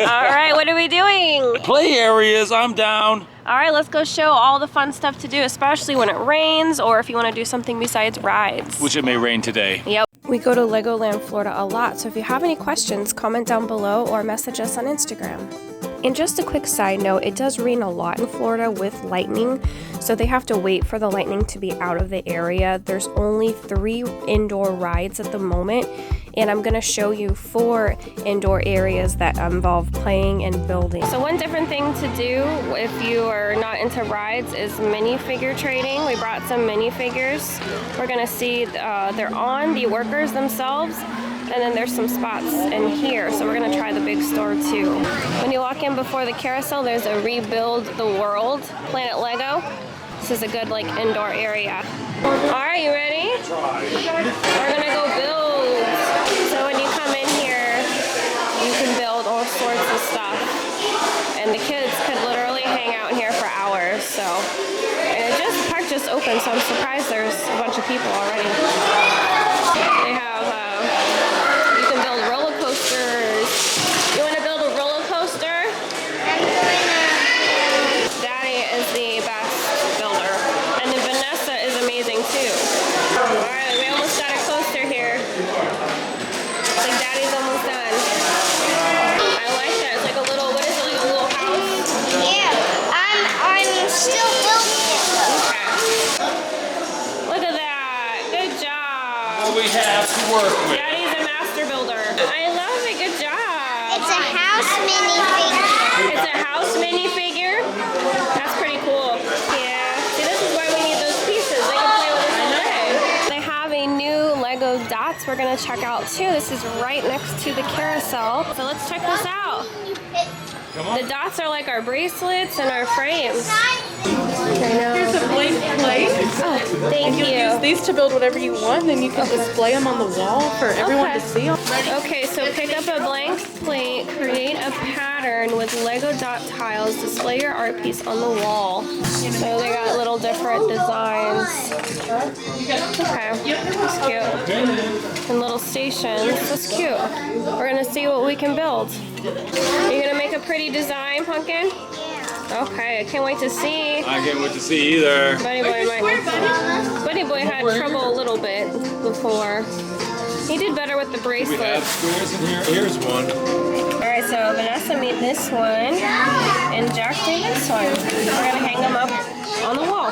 right, what are we doing? Play areas, I'm down. All right, let's go show all the fun stuff to do, especially when it rains or if you want to do something besides rides. Which it may rain today. Yep. We go to Legoland Florida a lot, so if you have any questions, comment down below or message us on Instagram. And just a quick side note, it does rain a lot in Florida with lightning, so they have to wait for the lightning to be out of the area. There's only 3 indoor rides at the moment, and I'm going to show you 4 indoor areas that involve playing and building. So one different thing to do if you are not into rides is minifigure trading. We brought some minifigures. We're going to see they're on the workers themselves. And then there's some spots in here, so we're gonna try the big store too. When you walk in before the carousel, there's a Rebuild the World Planet Lego. This is a good like indoor area. All right, you ready? We're gonna go build. So when you come in here, you can build all sorts of stuff. And the kids could literally hang out in here for hours, so. And the park just opened, so I'm surprised there's a bunch of people already. They have you want to build a roller coaster? Daddy is the best builder. And then Vanessa is amazing too. Alright, we almost got a coaster here. It's like Daddy's almost done. I like that. It's like a little, what is it, like a little house? Yeah, I'm still building it though. Okay. Look at that. Good job. What we have to work with. Daddy's a master builder. I love it. Good job. It's a house minifigure. It's a house minifigure? That's pretty cool. Yeah. See, this is why we need those pieces. They can play with this all day. They have a new Lego dots we're going to check out too. This is right next to the carousel. So let's check this out. The dots are like our bracelets and our frames. Here's a blank plate. Oh, thank you. Use these to build whatever you want, then you can display them on the wall for everyone to see. Okay, so pick up a blank plate, create a pattern with Lego dot tiles, display your art piece on the wall. So they got little different designs. Okay, that's cute. And little stations, that's cute. We're gonna see what we can build. You're gonna make a pretty design, Pumpkin? Okay, I can't wait to see. I can't wait to see either. Buddy Boy had trouble a little bit before. He did better with the bracelet. We have squares in here. Here's one. Alright, so Vanessa made this one, and Jack did this one. We're gonna hang them up on the wall.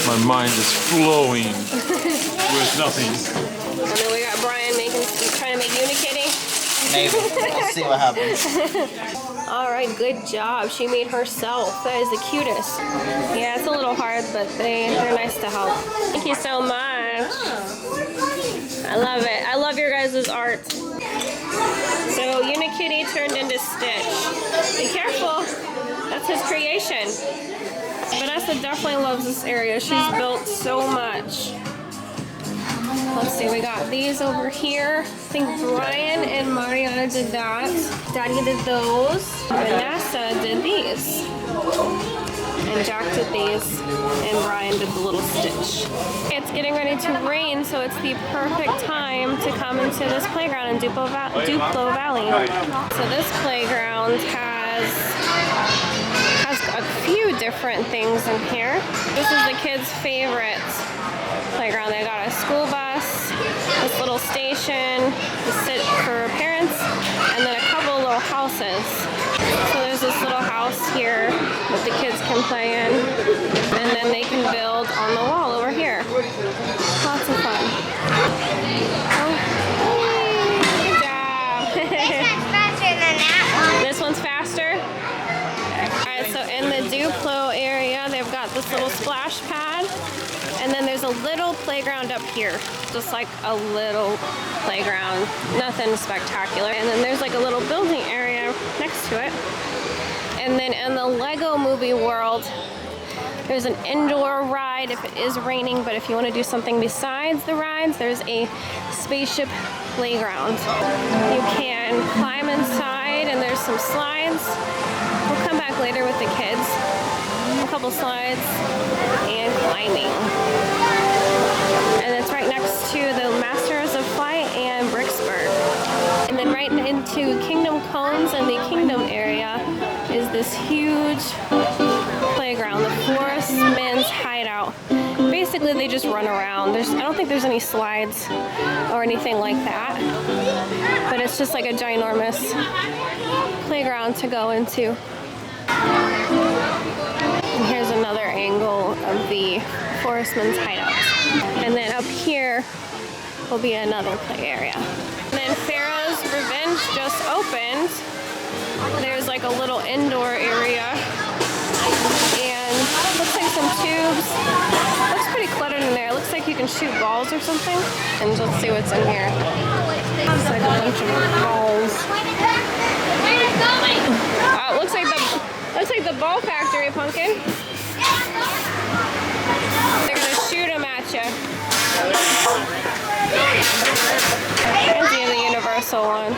My mind is flowing with nothing. And then we got Brian trying to make Unikitty. Maybe. We'll see what happens. Alright, good job. She made herself. That is the cutest. Yeah, it's a little hard, but they're nice to help. Thank you so much. I love it. I love your guys' art. So Unikitty turned into Stitch. Be careful. That's his creation. Vanessa definitely loves this area. She's built so much. Let's see, we got these over here. I think Brian and Mariana did that. Daddy did those. Vanessa did these. And Jack did these. And Brian did the little Stitch. It's getting ready to rain, so it's the perfect time to come into this playground in Duplo Valley. So this playground has a few different things in here. This is the kids' favorite playground. They got a school bus, this little station, the sit for parents, and then a couple little houses. So there's this little house here that the kids can play in, and then they can build on the wall over here. Lots of fun. Oh, good job. This one's faster than that one. This one's faster? Alright, so in the Duplo area, they've got this little splash pad. And then there's a little playground up here, just like a little playground, nothing spectacular. And then there's like a little building area next to it. And then in the Lego movie world, there's an indoor ride if it is raining, but if you want to do something besides the rides, there's a spaceship playground. You can climb inside and there's some slides. We'll come back later with the kids. A couple slides and climbing. And it's right next to the Masters of Flight and Bricksburg. And then right getting into Kingdom Cones, and the Kingdom area is this huge playground, the Forestman's Hideout. Basically, they just run around. I don't think there's any slides or anything like that, but it's just like a ginormous playground to go into. And here's another angle of the Forestman's Hideout. And then up here will be another play area. And then Pharaoh's Revenge just opened. There's like a little indoor area. And looks like some tubes. Looks pretty cluttered in there. It looks like you can shoot balls or something. And let's see what's in here. It's like a bunch of balls. It looks like the ball factory, Pumpkin. They're gonna shoot them at you. Reminds me of the Universal one.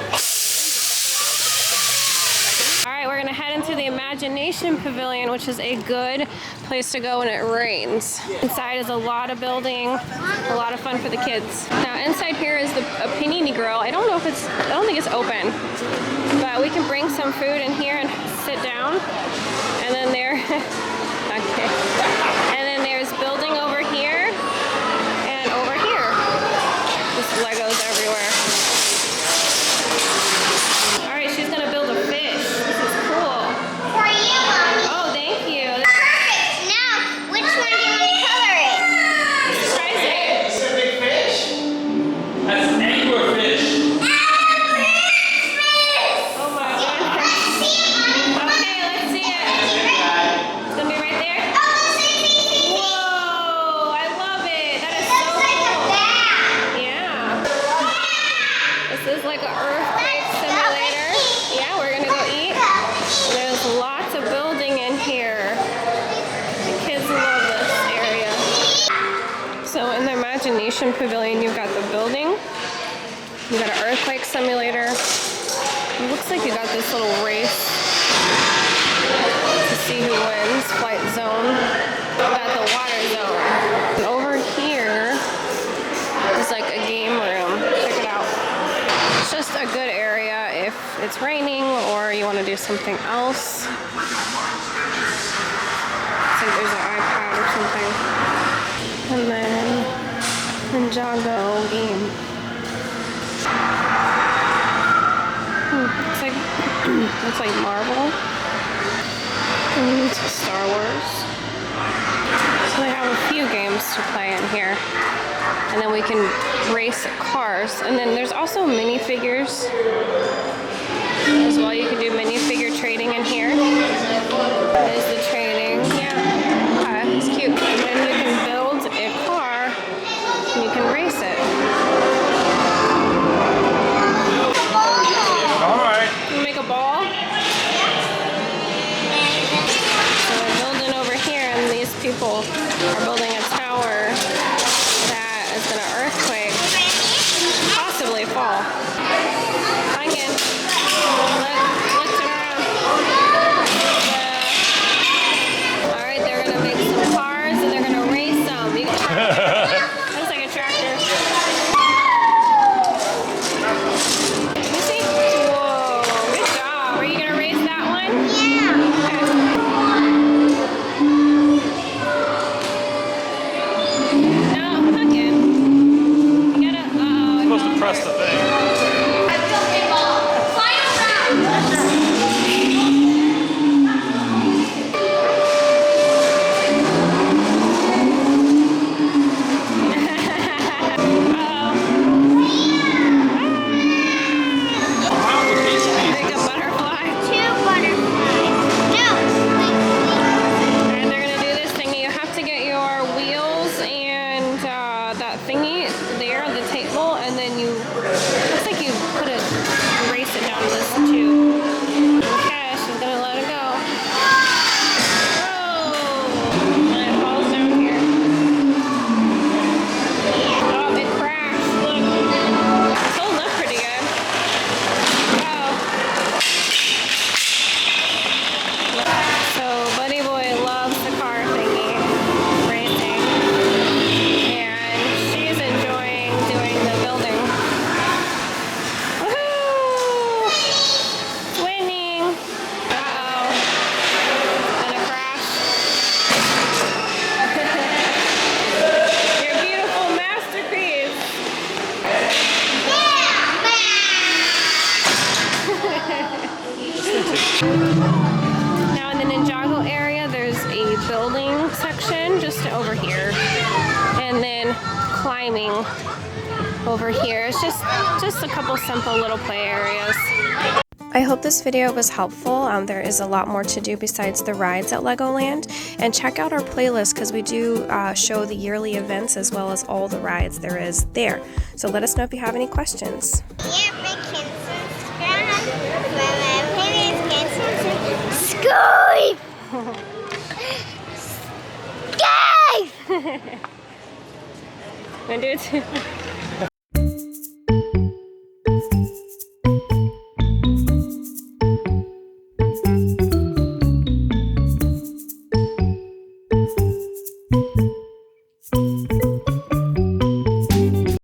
Alright, we're gonna head into the Imagination Pavilion, which is a good place to go when it rains. Inside is a lot of building, a lot of fun for the kids. Now inside here is a panini grill. I don't think it's open, but we can bring some food in here and sit down. And then okay. And then there's building over here and over here. Just Legos everywhere. Alright, she's gonna build a fish. This is cool. For you, Mommy. Oh, thank you. Perfect. Now, which one do you want to color it? Surprising. It's a big fish. That's an anglerfish. Oh my goodness. Okay, let's see it. It's gonna be right there. Whoa, I love it. That is so cool. Yeah. This is like an earthquake simulator. Yeah, we're gonna go eat. There's lots of building in here. The kids love this area. So in the Imagination Pavilion, you've got the building. You got an earthquake simulator. It looks like you got this little race to see who wins. Flight zone. You got the water zone. And over here is like a game room. Check it out. It's just a good area if it's raining or you want to do something else. It's like there's an iPad or something. And then Ninjago game. It's like Marvel. And Star Wars. So they have a few games to play in here. And then we can race cars. And then there's also minifigures as well. You can do minifigure trading in here. There's the trading. Yeah. It's cute. And then you can build a car and you can race it. Alright. You make a ball. So they're building over here, and these people are building a tower that is going to earthquake, possibly fall. Pumpkin, look, turn around. Now in the Ninjago area, there's a building section just over here. And then climbing over here. It's just a couple simple little play areas. I hope this video was helpful. There is a lot more to do besides the rides at Legoland. And check out our playlist because we do show the yearly events as well as all the rides there is there. So let us know if you have any questions. Sky! Wanna do it too?